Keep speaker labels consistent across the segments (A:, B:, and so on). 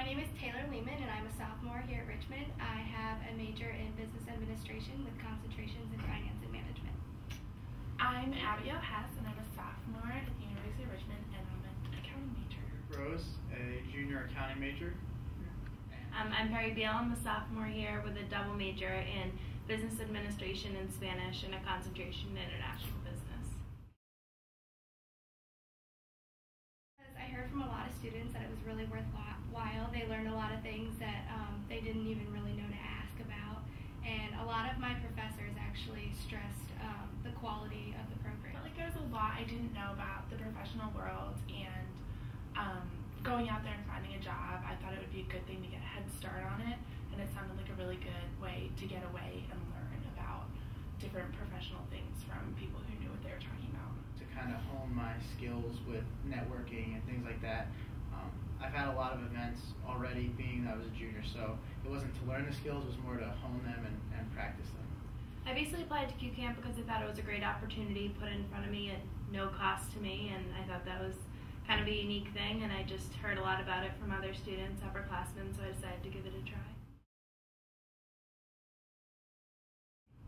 A: My name is Taylor Lehman, and I'm a sophomore here at Richmond. I have a major in business administration with concentrations in finance and management.
B: I'm Abigail Hess, and I'm a sophomore at the University of Richmond, and I'm an accounting major.
C: Rose, a junior accounting major.
D: I'm Perry Beal. I'm a sophomore here with a double major in business administration and Spanish and a concentration in international business.
A: I heard from a lot of students that it was really worthwhile. They learned a lot of things that they didn't even really know to ask about. And a lot of my professors actually stressed the quality of the program.
B: I felt like there was a lot I didn't know about the professional world, and going out there and finding a job, I thought it would be a good thing to get a head start on it, and it sounded like a really good way to get away and learn about different professional things from people who knew what they were talking about.
C: To kind of hone my skills with networking and things like that. I've had a lot of events already, being that I was a junior, so it wasn't to learn the skills, it was more to hone them and practice them.
D: I basically applied to Qcamp because I thought it was a great opportunity put in front of me at no cost to me, and I thought that was kind of a unique thing, and I just heard a lot about it from other students, upperclassmen, so I decided to give it a try.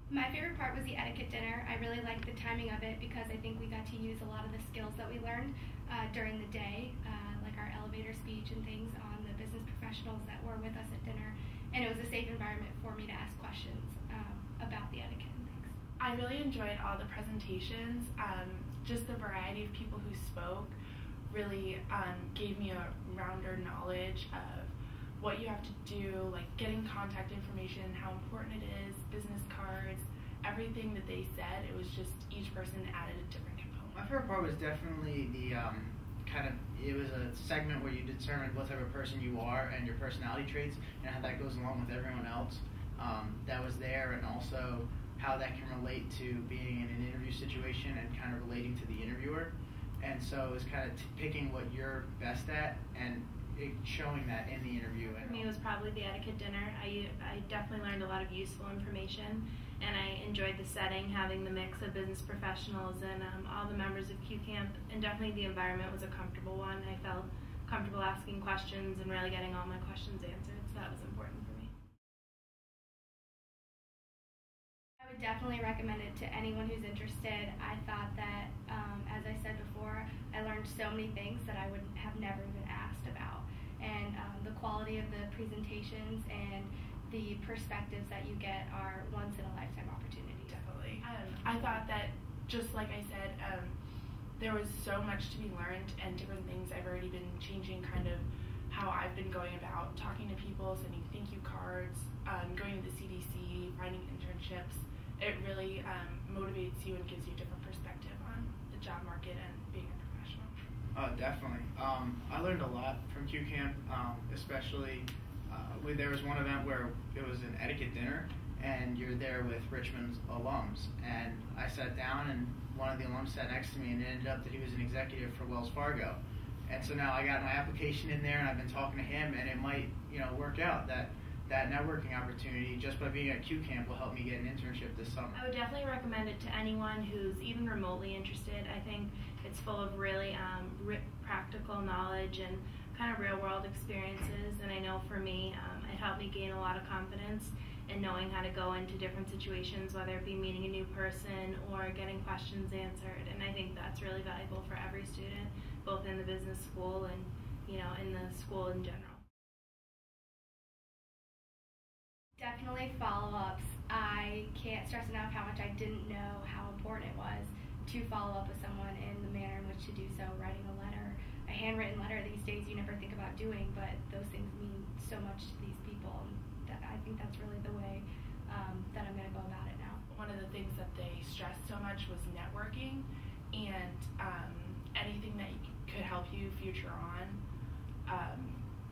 A: My favorite part was the etiquette dinner. I really liked the timing of it because I think we got to use a lot of the skills that we learned during the day, like our elevator speech and things on the business professionals that were with us at dinner. And it was a safe environment for me to ask questions about the etiquette and things.
B: I really enjoyed all the presentations. Just the variety of people who spoke really gave me a rounder knowledge of what you have to do, like getting contact information, how important it is, business cards, everything that they said. It was just each person added a different component.
C: My favorite part was definitely the it was a segment where you determined what type of person you are and your personality traits and how that goes along with everyone else that was there, and also how that can relate to being in an interview situation and kind of relating to the interviewer. And so it was kind of picking what you're best at and showing that in the interview.
D: For me, it was probably the etiquette dinner. I definitely learned a lot of useful information, and I enjoyed the setting, having the mix of business professionals and all the members of Qcamp, and definitely the environment was a comfortable one. I felt comfortable asking questions and really getting all my questions answered, so that was important for me.
A: I would definitely recommend it to anyone who's interested. I thought that, as I said before, I learned so many things that I would have never even asked about. And the quality of the presentations and the perspectives that you get are once-in-a-lifetime opportunity.
B: Definitely. I thought that, just like I said, there was so much to be learned and different things. I've already been changing kind of how I've been going about talking to people, sending thank you cards, going to the CDC, finding internships. It really motivates you and gives you a different perspective on the job market and being a professional.
C: Definitely. I learned a lot from Qcamp, especially there was one event where it was an etiquette dinner, and you're there with Richmond's alums. And I sat down, and one of the alums sat next to me, and it ended up that he was an executive for Wells Fargo. And so now I got my application in there, and I've been talking to him, and it might, work out that networking opportunity just by being at Qcamp will help me get an internship this summer.
D: I would definitely recommend it to anyone who's even remotely interested. I think it's full of really practical knowledge and kind of real-world experiences, and I know for me it helped me gain a lot of confidence in knowing how to go into different situations, whether it be meeting a new person or getting questions answered, and I think that's really valuable for every student, both in the business school and in the school in general.
A: Definitely follow-ups. I can't stress enough how much I didn't know how important it was to follow up with someone in the manner in which to do so, writing a letter. A handwritten letter these days you never think about doing, but those things mean so much to these people. And I think that's really the way that I'm going to go about it now.
B: One of the things that they stressed so much was networking, and anything that could help you future on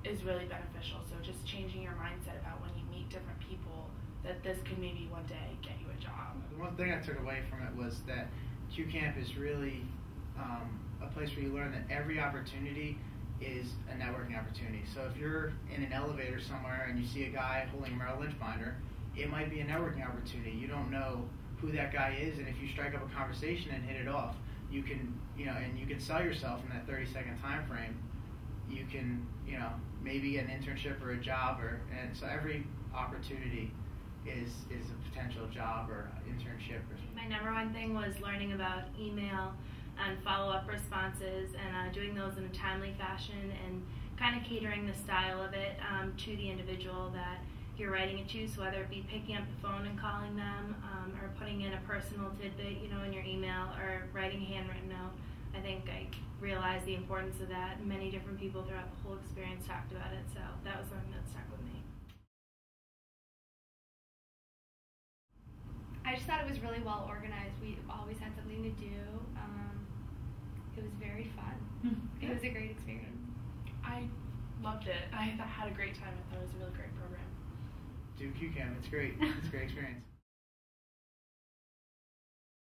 B: is really beneficial. So just changing your mindset about when you meet different people, that this could maybe one day get you a job.
C: The one thing I took away from it was that Qcamp is really a place where you learn that every opportunity is a networking opportunity. So if you're in an elevator somewhere and you see a guy holding a Merrill Lynch binder, it might be a networking opportunity. You don't know who that guy is, and if you strike up a conversation and hit it off, you can, and you can sell yourself in that 30-second time frame, you can, maybe get an internship or a job, and so every opportunity is a potential job or internship or something.
D: My number one thing was learning about email and follow-up responses and doing those in a timely fashion and kind of catering the style of it to the individual that you're writing it to. So whether it be picking up the phone and calling them or putting in a personal tidbit, in your email or writing a handwritten note, I think I realized the importance of that. Many different people throughout the whole experience talked about it, so that was something that stuck with me.
A: I just thought it was really well organized. We always had something to do. It was very fun. It was a great experience.
B: I loved it. I had a great time. I thought it was a really great program.
C: Do Qcamp. It's great. It's a great experience.